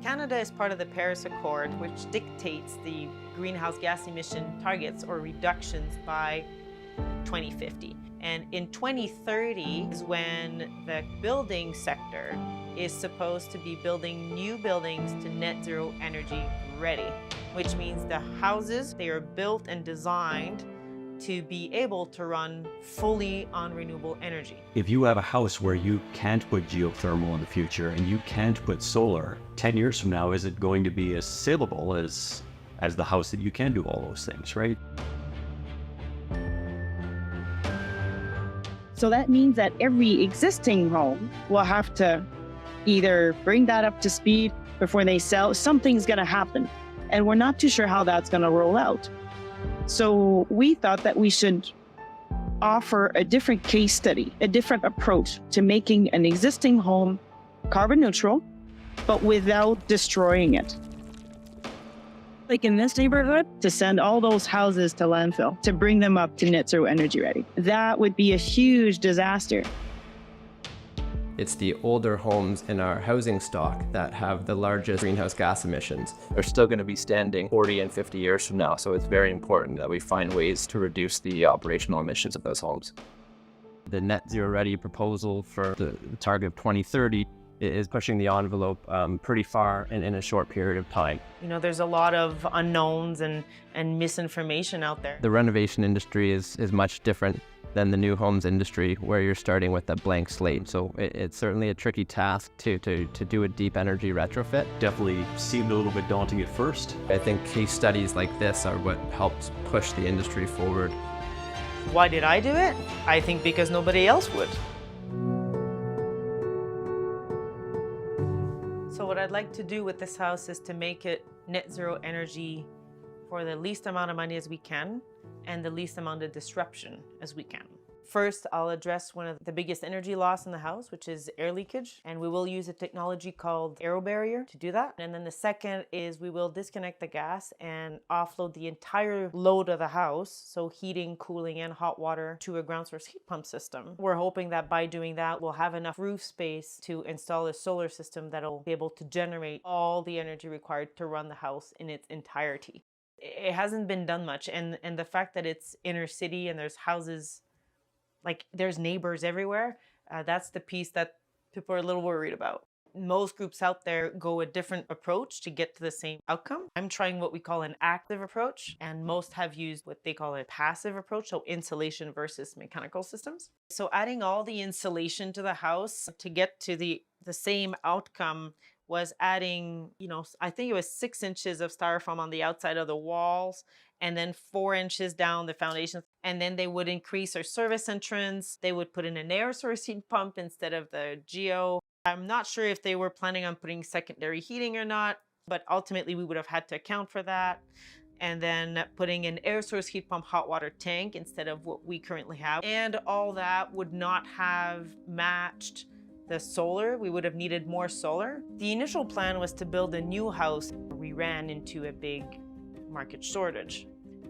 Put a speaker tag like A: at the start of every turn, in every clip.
A: Canada is part of the Paris Accord, which dictates the greenhouse gas emission targets or reductions by 2050. And in 2030 is when the building sector is supposed to be building new buildings to net zero energy ready, which means the houses, they are built and designed to be able to run fully on renewable energy.
B: If you have a house where you can't put geothermal in the future and you can't put solar, 10 years from now, is it going to be as saleable as the house that you can do all those things, right?
C: So that means that every existing home will have to either bring that up to speed before they sell. Something's going to happen, and we're not too sure how that's going to roll out. So we thought that we should offer a different case study, a different approach to making an existing home carbon neutral, but without destroying it. Like in this neighborhood, to send all those houses to landfill, to bring them up to net zero energy ready. That would be a huge disaster.
D: It's the older homes in our housing stock that have the largest greenhouse gas emissions. They're still going to be standing 40 and 50 years from now, so it's very important that we find ways to reduce the operational emissions of those homes. The net zero ready proposal for the target of 2030 is pushing the envelope pretty far in a short period of time.
A: You know, there's a lot of unknowns and misinformation out there.
D: The renovation industry is much different than the new homes industry, where you're starting with a blank slate. So it's certainly a tricky task to do a deep energy retrofit.
B: Definitely seemed a little bit daunting at first.
D: I think case studies like this are what helps push the industry forward.
A: Why did I do it? I think because nobody else would. So what I'd like to do with this house is to make it net zero energy for the least amount of money as we can and the least amount of disruption as we can. First, I'll address one of the biggest energy loss in the house, which is air leakage. And we will use a technology called aerobarrier to do that. And then the second is we will disconnect the gas and offload the entire load of the house, so heating, cooling, and hot water, to a ground source heat pump system. We're hoping that by doing that, we'll have enough roof space to install a solar system that'll be able to generate all the energy required to run the house in its entirety. It hasn't been done much, and the fact that it's inner city and there's houses, like there's neighbors everywhere, that's the piece that people are a little worried about. Most groups out there go a different approach to get to the same outcome. I'm trying what we call an active approach, and most have used what they call a passive approach, so insulation versus mechanical systems. So adding all the insulation to the house to get to the same outcome was adding, you know, I think it was 6 inches of styrofoam on the outside of the walls, and then 4 inches down the foundation. And then they would increase our service entrance. They would put in an air source heat pump instead of the geo. I'm not sure if they were planning on putting secondary heating or not, but ultimately we would have had to account for that. And then putting an air source heat pump hot water tank instead of what we currently have. And all that would not have matched the solar. We would have needed more solar. The initial plan was to build a new house. We ran into a big market shortage.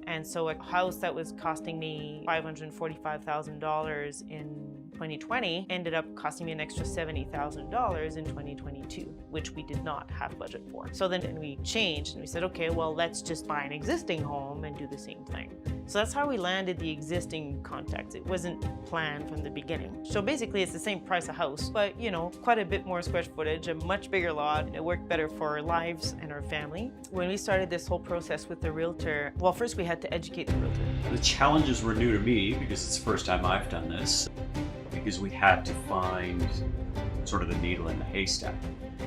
A: And so a house that was costing me $545,000 in 2020 ended up costing me an extra $70,000 in 2022, which we did not have budget for. So then we changed and we said, okay, well, let's just buy an existing home and do the same thing. So that's how we landed the existing context. It wasn't planned from the beginning. So basically it's the same price a house, but you know, quite a bit more square footage, a much bigger lot. It worked better for our lives and our family. When we started this whole process with the realtor, well, first we had to educate the realtor.
B: The challenges were new to me because it's the first time I've done this, because we had to find sort of the needle in the haystack.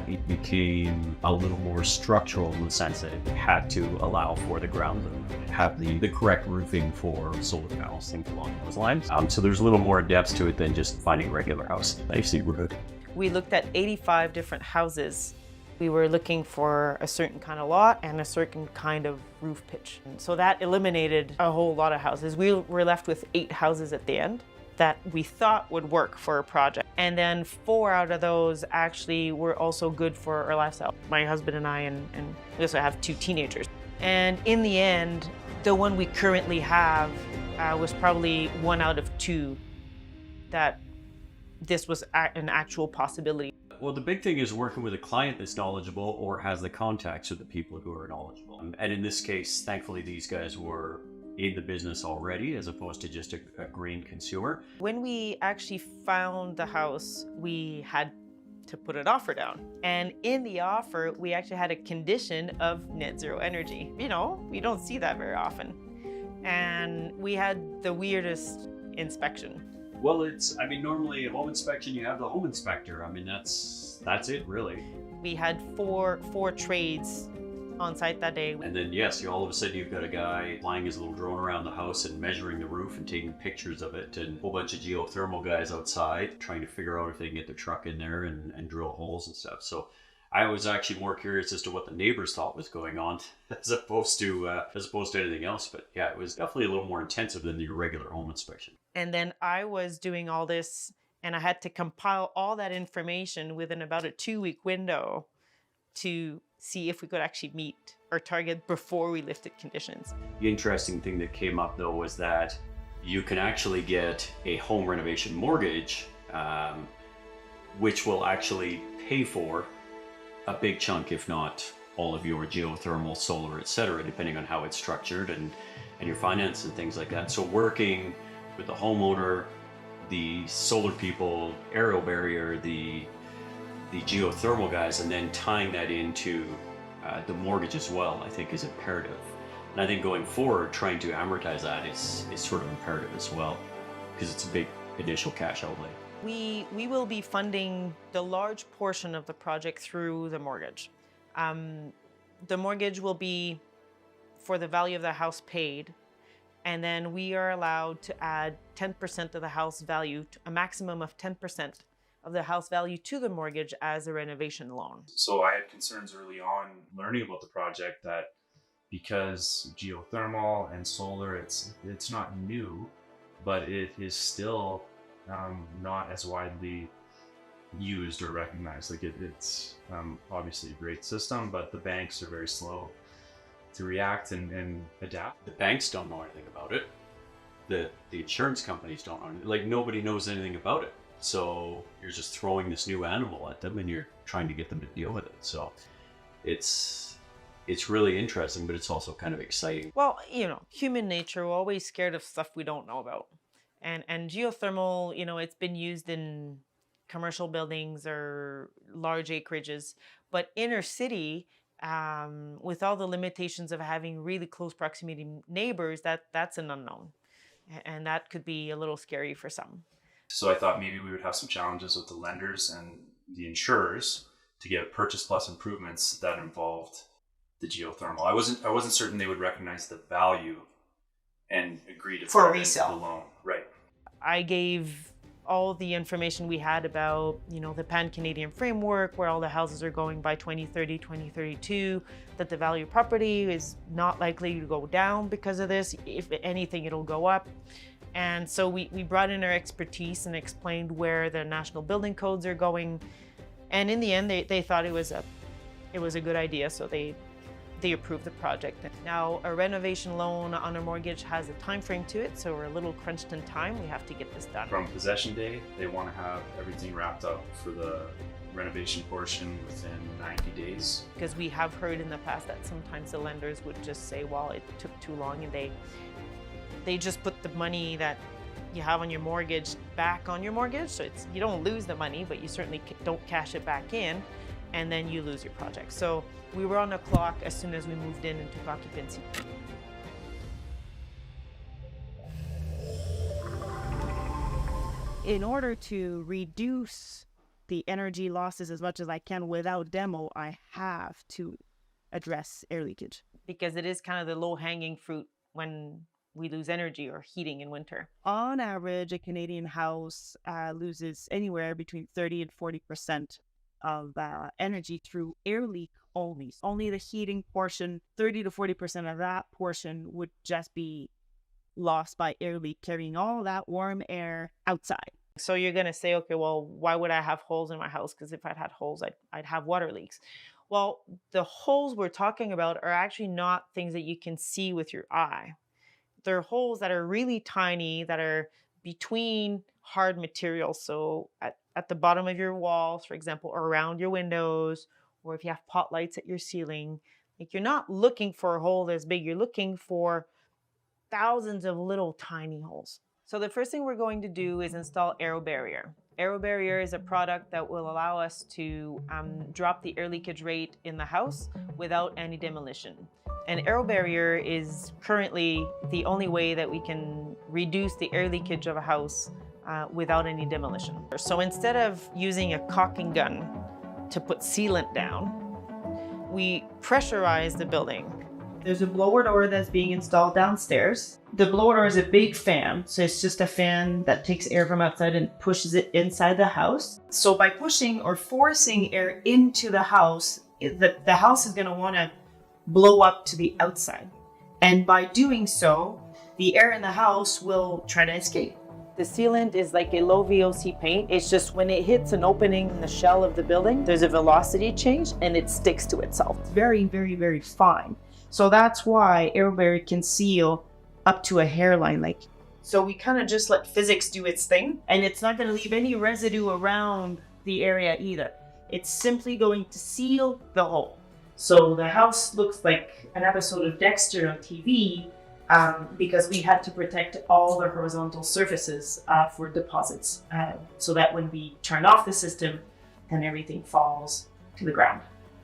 B: It became a little more structural in the sense that it had to allow for the ground load, have the correct roofing for solar panels, things along those lines. So there's a little more depth to it than just finding a regular house. I see we're good.
A: We looked at 85 different houses. We were looking for a certain kind of lot and a certain kind of roof pitch. And so that eliminated a whole lot of houses. We were left with 8 houses at the end. that we thought would work for a project. And then 4 out of those actually were also good for our lifestyle. My husband and I, and we also have 2 teenagers. And in the end, the one we currently have was probably 1 out of 2 that this was an actual possibility.
B: Well, the big thing is working with a client that's knowledgeable or has the contacts with the people who are knowledgeable. And in this case, thankfully, these guys were in the business already as opposed to just a green consumer.
A: When we actually found the house, we had to put an offer down. And in the offer, we actually had a condition of net zero energy. You know, we don't see that very often. And we had the weirdest inspection.
B: Well, normally a home inspection, you have the home inspector. I mean, that's it really.
A: We had four trades on site that day.
B: And then yes, all of a sudden you've got a guy flying his little drone around the house and measuring the roof and taking pictures of it, and a whole bunch of geothermal guys outside trying to figure out if they can get their truck in there and drill holes and stuff. So I was actually more curious as to what the neighbors thought was going on as opposed to anything else. But yeah, it was definitely a little more intensive than your regular home inspection.
A: And then I was doing all this, and I had to compile all that information within about a 2-week window to see if we could actually meet our target before we lifted conditions.
B: The interesting thing that came up though was that you can actually get a home renovation mortgage, which will actually pay for a big chunk, if not all of your geothermal, solar, etc., depending on how it's structured and your finance and things like that. So working with the homeowner, the solar people, aerial barrier, the geothermal guys, and then tying that into the mortgage as well, I think is imperative. And I think going forward, trying to amortize that is sort of imperative as well, because it's a big initial cash outlay.
A: We will be funding the large portion of the project through the mortgage. The mortgage will be for the value of the house paid, and then we are allowed to add 10% of the house value, a maximum of 10% of the house value to the mortgage as a renovation loan.
E: So I had concerns early on learning about the project that because geothermal and solar, it's not new, but it is still not as widely used or recognized. Like it's obviously a great system, but the banks are very slow to react and adapt.
B: The banks don't know anything about it. The insurance companies don't know. Like nobody knows anything about it. So you're just throwing this new animal at them and you're trying to get them to deal with it. So it's really interesting, but it's also kind of exciting.
A: Well, you know, human nature, we're always scared of stuff we don't know about. And geothermal, you know, it's been used in commercial buildings or large acreages, but inner city, with all the limitations of having really close proximity neighbors, that's an unknown. And that could be a little scary for some.
E: So I thought maybe we would have some challenges with the lenders and the insurers to get purchase plus improvements that involved the geothermal. I wasn't certain they would recognize the value and agree to
A: for
E: fund
A: resale
E: the loan. Right.
A: I gave all the information we had about, you know, the Pan-Canadian framework, where all the houses are going by 2030, 2032, that the value of property is not likely to go down because of this. If anything, it'll go up. And so we brought in our expertise and explained where the national building codes are going. And in the end, they thought it was a good idea, so they approved the project. Now, a renovation loan on a mortgage has a time frame to it, so we're a little crunched in time. We have to get this done.
E: From possession day, they want to have everything wrapped up for the renovation portion within 90 days.
A: Because we have heard in the past that sometimes the lenders would just say, well, it took too long, and they just put the money that you have on your mortgage back on your mortgage. So you don't lose the money, but you certainly don't cash it back in, and then you lose your project. So we were on the clock as soon as we moved in and took occupancy.
C: In order to reduce the energy losses as much as I can without demo, I have to address air leakage.
A: Because it is kind of the low-hanging fruit when we lose energy or heating in winter.
C: On average, a Canadian house loses anywhere between 30 and 40% of energy through air leak only. Only the heating portion, 30 to 40% of that portion would just be lost by Airdrie carrying all that warm air outside.
A: So you're going to say, okay, well, why would I have holes in my house? Because if I'd had holes, I'd have water leaks. Well, the holes we're talking about are actually not things that you can see with your eye. They're holes that are really tiny, that are between hard materials. So at the bottom of your walls, for example, or around your windows, or if you have pot lights at your ceiling, like you're not looking for a hole that's big. You're looking for thousands of little tiny holes. So the first thing we're going to do is install Aero Barrier. Aero Barrier is a product that will allow us to drop the air leakage rate in the house without any demolition. And Aero Barrier is currently the only way that we can reduce the air leakage of a house without any demolition. So instead of using a caulking gun to put sealant down, we pressurize the building. There's a blower door that's being installed downstairs. The blower door is a big fan, so it's just a fan that takes air from outside and pushes it inside the house. So by pushing or forcing air into the house, the house is going to want to blow up to the outside. And by doing so, the air in the house will try to escape. The sealant is like a low VOC paint. It's just when it hits an opening in the shell of the building, there's a velocity change and it sticks to itself. It's very, very, very fine. So that's why Aero Barrier can seal up to a hairline. So we kind of just let physics do its thing, and it's not going to leave any residue around the area either. It's simply going to seal the hole. So the house looks like an episode of Dexter on TV because we had to protect all the horizontal surfaces for deposits so that when we turn off the system, then everything falls to the ground.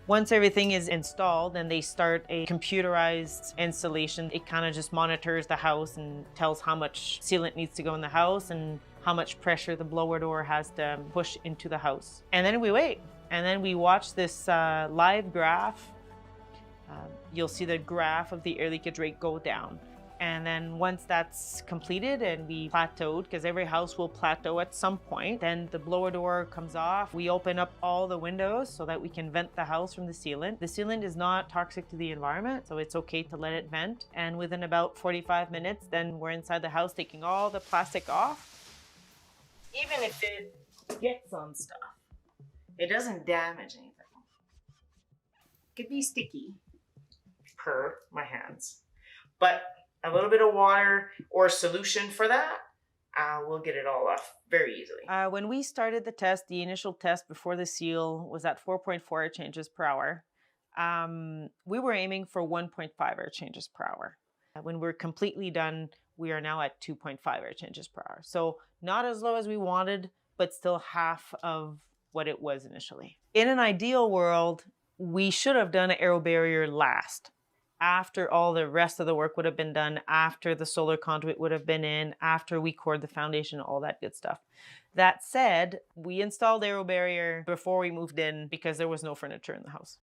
A: Once everything is installed and they start a computerized installation, it kind of just monitors the house and tells how much sealant needs to go in the house and how much pressure the blower door has to push into the house. And then we wait. And then we watch this live graph. You'll see the graph of the air leakage rate go down. And then once that's completed and we plateaued, because every house will plateau at some point, then the blower door comes off. We open up all the windows so that we can vent the house from the sealant. The sealant is not toxic to the environment, so it's okay to let it vent. And within about 45 minutes, then we're inside the house taking all the plastic off. Even if it gets on stuff, it doesn't damage anything. It could be sticky per my hands, but a little bit of water or solution for that, we'll get it all off very easily. When we started the test, the initial test before the seal was at 4.4 air changes per hour. We were aiming for 1.5 air changes per hour. When we're completely done, we are now at 2.5 air changes per hour. So not as low as we wanted, but still half of what it was initially. In an ideal world, we should have done an Aero Barrier last, after all the rest of the work would have been done, after the solar conduit would have been in, after we cored the foundation, all that good stuff. That said, we installed Aero Barrier before we moved in because there was no furniture in the house.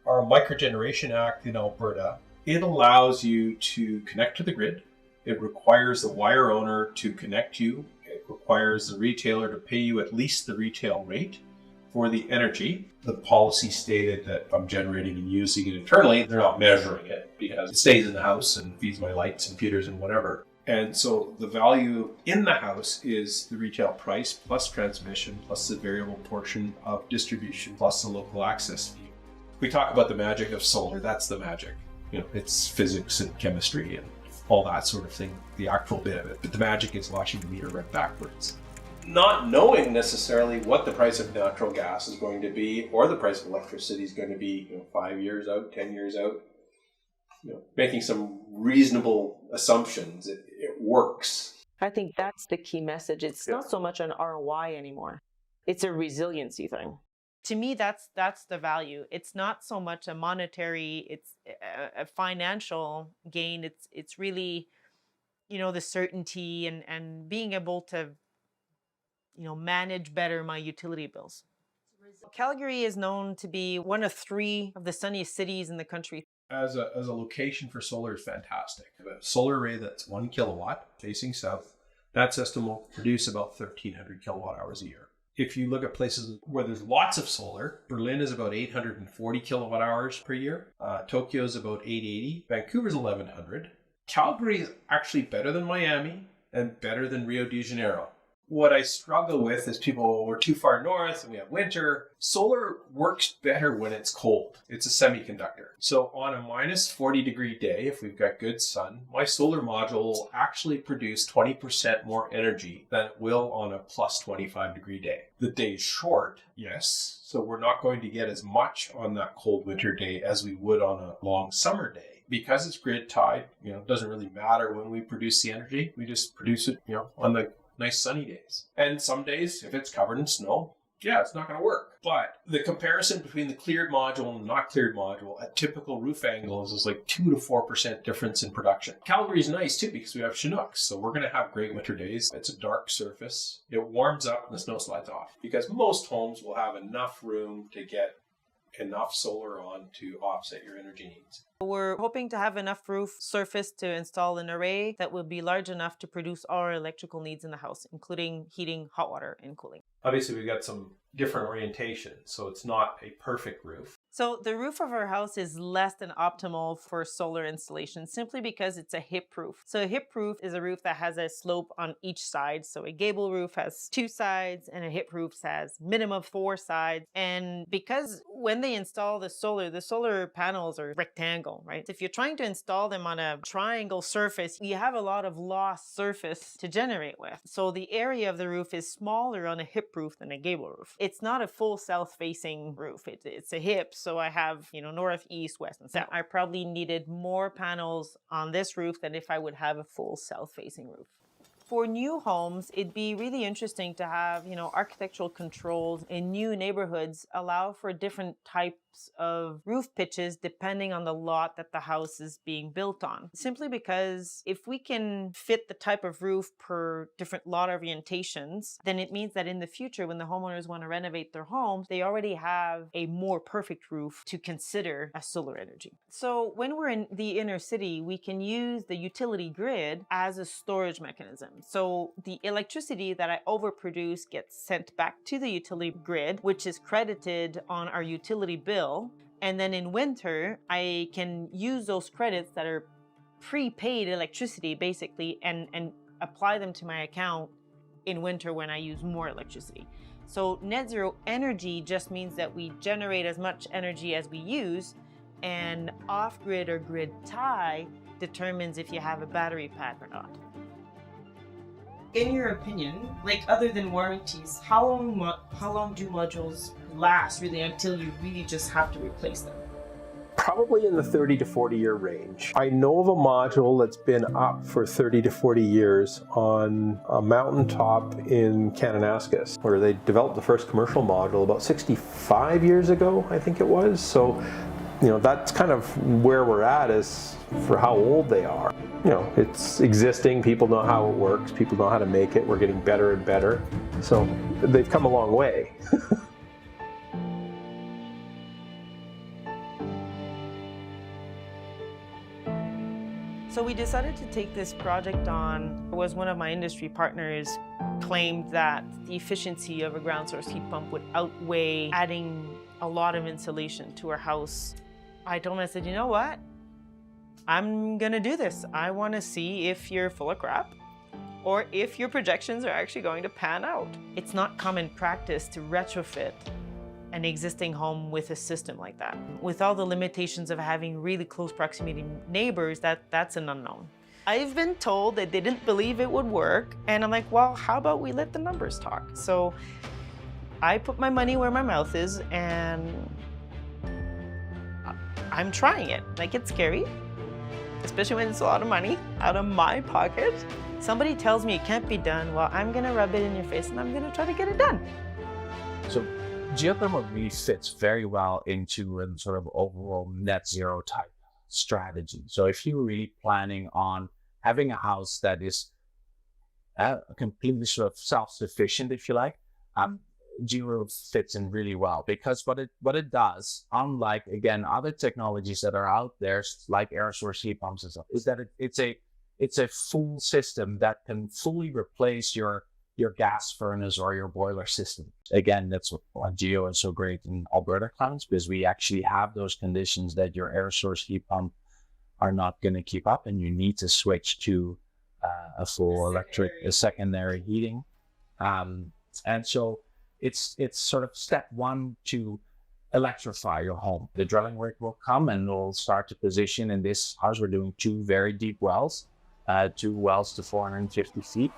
F: Our Microgeneration Act in Alberta, it allows you to connect to the grid. It requires the wire owner to connect you. It requires the retailer to pay you at least the retail rate for the energy. The policy stated that if I'm generating and using it internally, they're not measuring it because it stays in the house and feeds my lights and computers and whatever. And so the value in the house is the retail price plus transmission plus the variable portion of distribution plus the local access fee. We talk about the magic of solar, that's the magic. You know, it's physics and chemistry and all that sort of thing, the actual bit of it. But the magic is watching the meter run backwards. Not knowing necessarily what the price of natural gas is going to be or the price of electricity is going to be, 5 years out, 10 years out, making some reasonable assumptions, it works.
A: I think that's the key message. It's not so much an ROI anymore. It's a resiliency thing. To me, that's the value. It's not so much a monetary, it's a financial gain. It's really, the certainty and being able to manage better my utility bills. Calgary is known to be one of 3 of the sunniest cities in the country.
F: As a location for solar is fantastic. A solar array that's 1 kilowatt facing south, that system will produce about 1,300 kilowatt hours a year. If you look at places where there's lots of solar, Berlin is about 840 kilowatt hours per year. Tokyo is about 880. Vancouver's 1100. Calgary is actually better than Miami and better than Rio de Janeiro. What I struggle with is people, we're too far north and we have winter. Solar works better when it's cold. It's a semiconductor. So on a minus 40 degree day, if we've got good sun, my solar module will actually produce 20% more energy than it will on a plus 25 degree day. The day's short, yes. So we're not going to get as much on that cold winter day as we would on a long summer day. Because it's grid tied, it doesn't really matter when we produce the energy. We just produce it, on the nice sunny days. And some days, if it's covered in snow, it's not going to work. But the comparison between the cleared module and the not cleared module at typical roof angles is like 2 to 4% difference in production. Calgary's nice too because we have Chinooks. So we're going to have great winter days. It's a dark surface. It warms up and the snow slides off because most homes will have enough room to get enough solar on to offset your energy needs.
A: We're hoping to have enough roof surface to install an array that will be large enough to produce all our electrical needs in the house, including heating, hot water, and cooling.
F: Obviously, we've got some different orientation, so it's not a perfect roof.
A: So the roof of our house is less than optimal for solar installation simply because it's a hip roof. So a hip roof is a roof that has a slope on each side. So a gable roof has 2 sides and a hip roof has minimum 4 sides. And because when they install the solar panels are rectangle, right? If you're trying to install them on a triangle surface, you have a lot of lost surface to generate with. So the area of the roof is smaller on a hip roof than a gable roof. It's not a full south-facing roof. It's a hip. So I have, north, east, west, and south. I probably needed more panels on this roof than if I would have a full south-facing roof. For new homes, it'd be really interesting to have, architectural controls in new neighborhoods allow for different types of roof pitches depending on the lot that the house is being built on. Simply because if we can fit the type of roof per different lot orientations, then it means that in the future, when the homeowners want to renovate their homes, they already have a more perfect roof to consider as solar energy. So when we're in the inner city, we can use the utility grid as a storage mechanism. So the electricity that I overproduce gets sent back to the utility grid, which is credited on our utility bill. And then in winter, I can use those credits that are prepaid electricity basically and apply them to my account in winter when I use more electricity. So net zero energy just means that we generate as much energy as we use, and off-grid or grid tie determines if you have a battery pack or not. In your opinion, other than warranties, how long do modules last really until you really just have to replace them?
F: Probably in the 30 to 40 year range. I know of a module that's been up for 30 to 40 years on a mountaintop in Kananaskis, where they developed the first commercial module about 65 years ago, I think it was. So, that's kind of where we're at as for how old they are. It's existing, people know how it works, people know how to make it, we're getting better and better. So they've come a long way.
A: So we decided to take this project on. It was one of my industry partners claimed that the efficiency of a ground source heat pump would outweigh adding a lot of insulation to our house. I told him, I said, you know what? I'm gonna do this. I wanna see if you're full of crap or if your projections are actually going to pan out. It's not common practice to retrofit an existing home with a system like that. With all the limitations of having really close proximity neighbors, that's an unknown. I've been told that they didn't believe it would work, and I'm like, well, how about we let the numbers talk? So I put my money where my mouth is, and I'm trying it. It's scary, especially when it's a lot of money out of my pocket. Somebody tells me it can't be done, well, I'm gonna rub it in your face and I'm gonna try to get it done.
G: So geothermal really fits very well into a sort of overall net zero type strategy. So if you're really planning on having a house that is completely sort of self-sufficient, if you like, Geo fits in really well, because what it does, unlike again other technologies that are out there like air source heat pumps and stuff, is that it's a full system that can fully replace your your gas furnace or your boiler system. Again, that's why Geo is so great in Alberta climates, because we actually have those conditions that your air source heat pump are not going to keep up, and you need to switch to a full electric, a secondary heating. And so it's sort of step one to electrify your home. The drilling rig will come and we'll start to position. In this house, we're doing 2 very deep wells, 2 wells to 450 feet.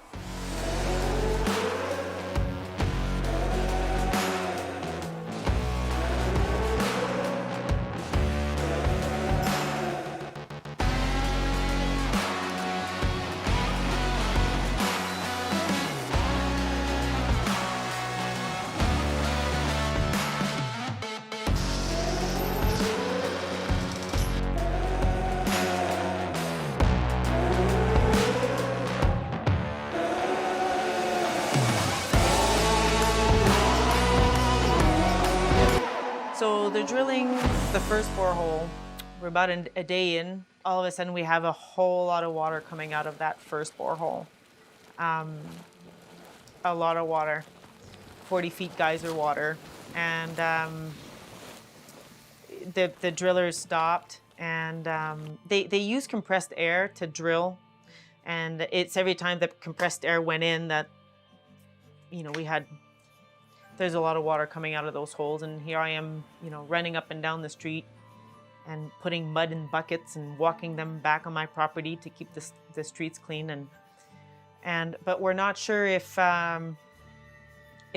A: So they're drilling the first borehole. We're about a day in. All of a sudden we have a whole lot of water coming out of that first borehole. A lot of water, 40 feet geyser water. And the drillers stopped, and they use compressed air to drill. And it's every time the compressed air went in that, you know, there's a lot of water coming out of those holes. And here I am, you know, running up and down the street and putting mud in buckets and walking them back on my property to keep the streets clean. But we're not sure if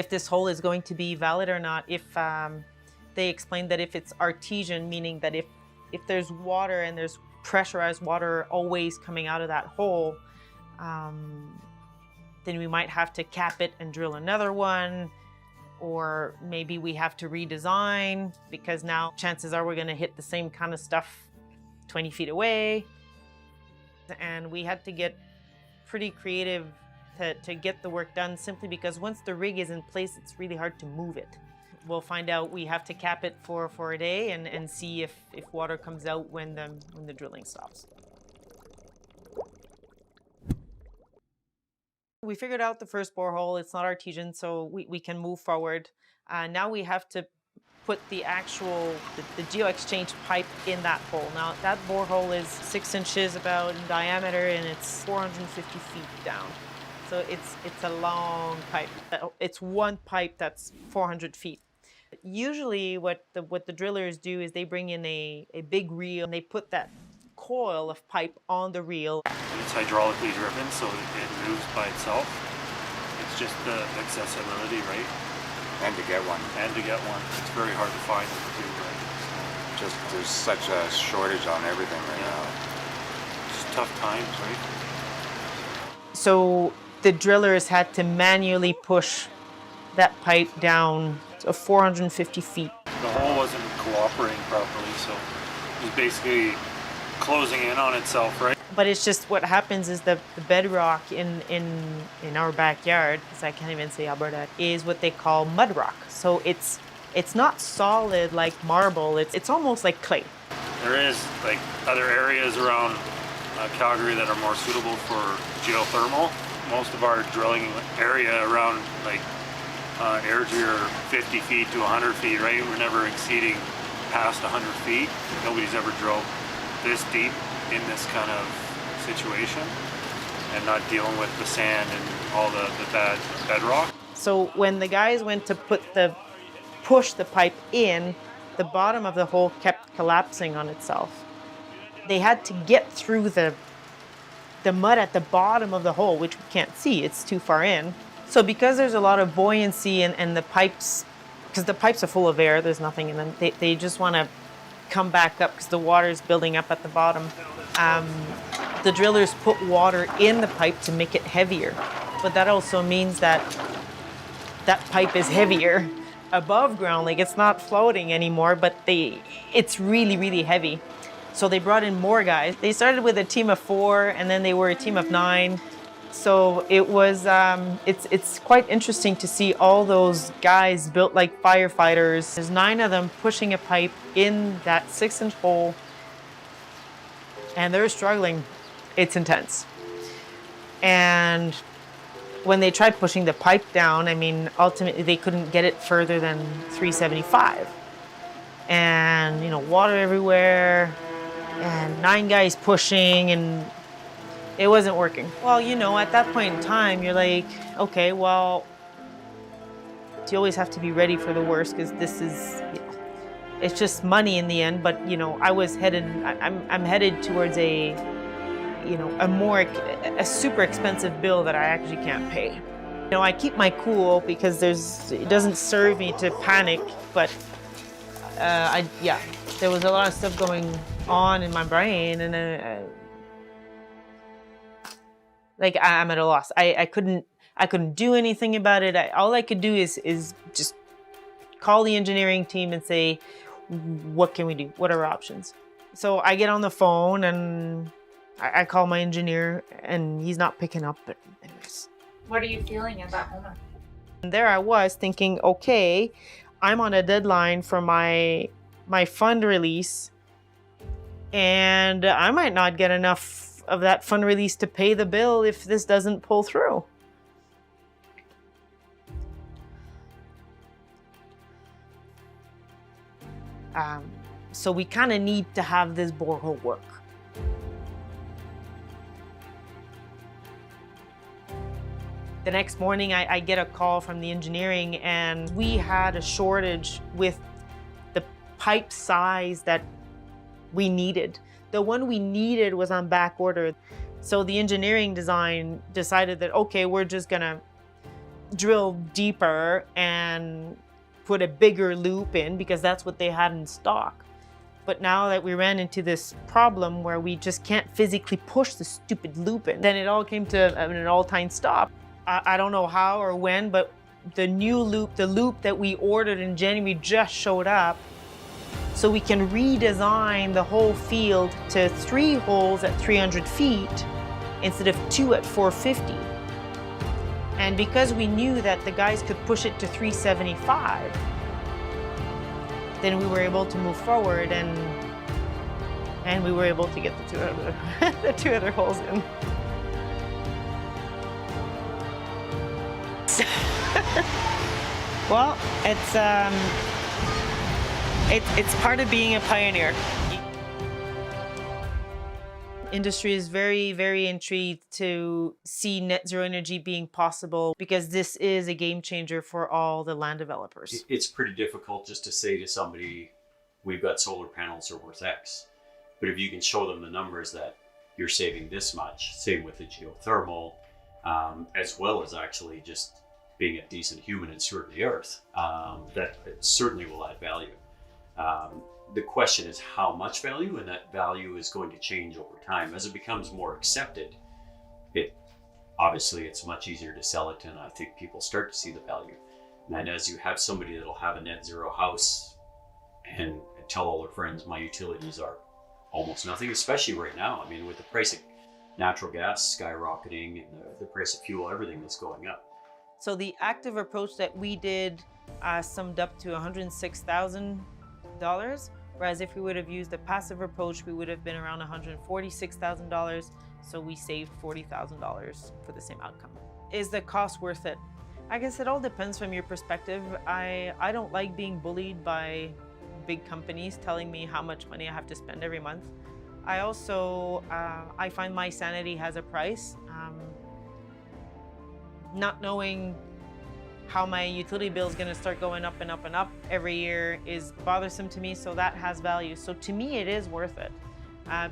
A: this hole is going to be valid or not. If they explained that if it's artesian, meaning that if there's water and there's pressurized water always coming out of that hole, then we might have to cap it and drill another one. Or maybe we have to redesign, because now chances are we're going to hit the same kind of stuff 20 feet away. And we had to get pretty creative to get the work done, simply because once the rig is in place, it's really hard to move it. We'll find out. We have to cap it for a day and see if water comes out when the drilling stops. We figured out the first borehole. It's not artesian, so we can move forward. Now we have to put the geo-exchange pipe in that hole. Now that borehole is 6 inches about in diameter, and it's 450 feet down. So it's a long pipe. It's one pipe that's 400 feet. Usually what the drillers do is they bring in a big reel, and they put that coil of pipe on the reel.
H: It's hydraulically driven, so it moves by itself. It's just the accessibility, right?
I: And to get one.
H: It's very hard to find to do, right?
I: Just there's such a shortage on everything right now.
H: It's tough times, right?
A: So the drillers had to manually push that pipe down to 450 feet.
H: The hole wasn't cooperating properly, so it was basically closing in on itself, right?
A: But it's just what happens is the bedrock in our backyard, because I can't even say Alberta, is what they call mud rock. So it's not solid like marble. It's almost like clay.
H: There is like other areas around Calgary that are more suitable for geothermal. Most of our drilling area around like Airdrie are 50 feet to 100 feet, right? We're never exceeding past 100 feet. Nobody's ever drilled this deep in this kind of situation and not dealing with the sand and all the bad bedrock.
A: So when the guys went to push the pipe in, the bottom of the hole kept collapsing on itself. They had to get through the mud at the bottom of the hole, which we can't see, it's too far in. So because there's a lot of buoyancy and the pipes, because the pipes are full of air, there's nothing in them, they just want to come back up because the water is building up at the bottom. The drillers put water in the pipe to make it heavier, but that also means that that pipe is heavier above ground, like it's not floating anymore, but it's really, really heavy. So they brought in more guys. They started with a team of 4, and then they were a team of 9. So it was, it's quite interesting to see all those guys built like firefighters. There's 9 of them pushing a pipe in that 6-inch hole, and they're struggling. It's intense. And When they tried pushing the pipe down, I mean, ultimately they couldn't get it further than 375. And, you know, water everywhere, and 9 guys pushing, and it wasn't working. Well, you know, at that point in time, you're like, okay, well, you always have to be ready for the worst, because this is, it's just money in the end. But, you know, I'm headed towards a super expensive bill that I actually can't pay. You know, I keep my cool because it doesn't serve me to panic, but there was a lot of stuff going on in my brain, and I'm at a loss. I couldn't do anything about it. All I could do is just call the engineering team and say, what can we do? What are our options? So I get on the phone and I call my engineer, and he's not picking up. But anyways.
J: What are you feeling at that moment?
A: And there I was thinking, okay, I'm on a deadline for my fund release, and I might not get enough of that fund release to pay the bill if this doesn't pull through. So we kind of need to have this borehole work. The next morning, I get a call from the engineering, and we had a shortage with the pipe size that we needed. The one we needed was on back order. So the engineering design decided that, okay, we're just gonna drill deeper and put a bigger loop in, because that's what they had in stock. But now that we ran into this problem where we just can't physically push the stupid loop in, then it all came to an all-time stop. I don't know how or when, but the new loop, the loop that we ordered in January, just showed up. So we can redesign the whole field to 3 holes at 300 feet instead of 2 at 450. And because we knew that the guys could push it to 375, then we were able to move forward, and we were able to get the 2 other holes in. Well, it's part of being a pioneer. Industry is very, very intrigued to see net zero energy being possible, because this is a game changer for all the land developers.
B: It's pretty difficult just to say to somebody, we've got solar panels are worth X. But if you can show them the numbers that you're saving this much, same with the geothermal, as well as actually just being a decent human and steward of the earth, that certainly will add value. The question is how much value, and that value is going to change over time. As it becomes more accepted, obviously it's much easier to sell it, and I think people start to see the value. And as you have somebody that'll have a net zero house and tell all their friends, my utilities are almost nothing, especially right now. I mean, with the price of natural gas skyrocketing and the price of fuel, everything that's going up.
A: So the active approach that we did summed up to $106,000, whereas if we would have used the passive approach, we would have been around $146,000. So we saved $40,000 for the same outcome. Is the cost worth it? I guess it all depends from your perspective. I don't like being bullied by big companies telling me how much money I have to spend every month. I also, I find my sanity has a price. Not knowing how my utility bill is going to start going up and up and up every year is bothersome to me, so that has value. So to me, it is worth it,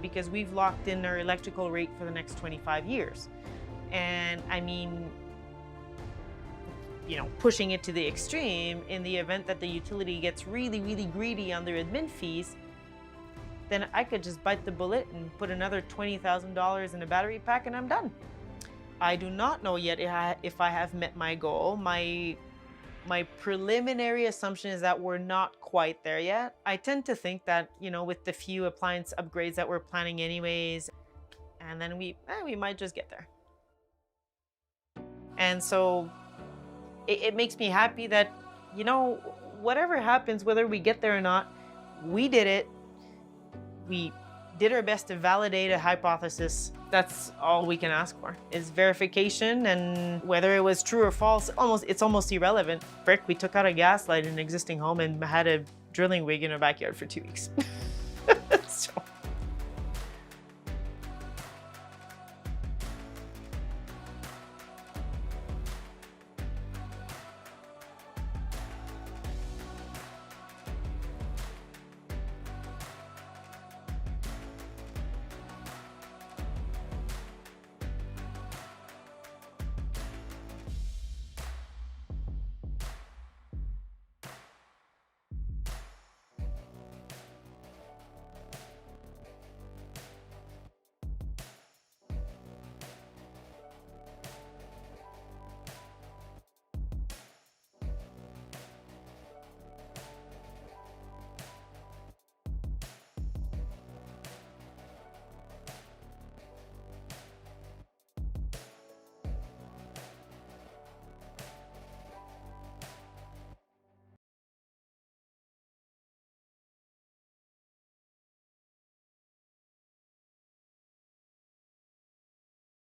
A: because we've locked in our electrical rate for the next 25 years. And I mean, you know, pushing it to the extreme, in the event that the utility gets really, really greedy on their admin fees, then I could just bite the bullet and put another $20,000 in a battery pack and I'm done. I do not know yet if I have met my goal. My preliminary assumption is that we're not quite there yet. I tend to think that, you know, with the few appliance upgrades that we're planning anyways, and then we might just get there. And so it makes me happy that, you know, whatever happens, whether we get there or not, we did it. We did our best to validate a hypothesis. That's all we can ask for, is verification, and whether it was true or false, it's almost irrelevant. Frick, we took out a gas light in an existing home and had a drilling rig in our backyard for 2 weeks. So.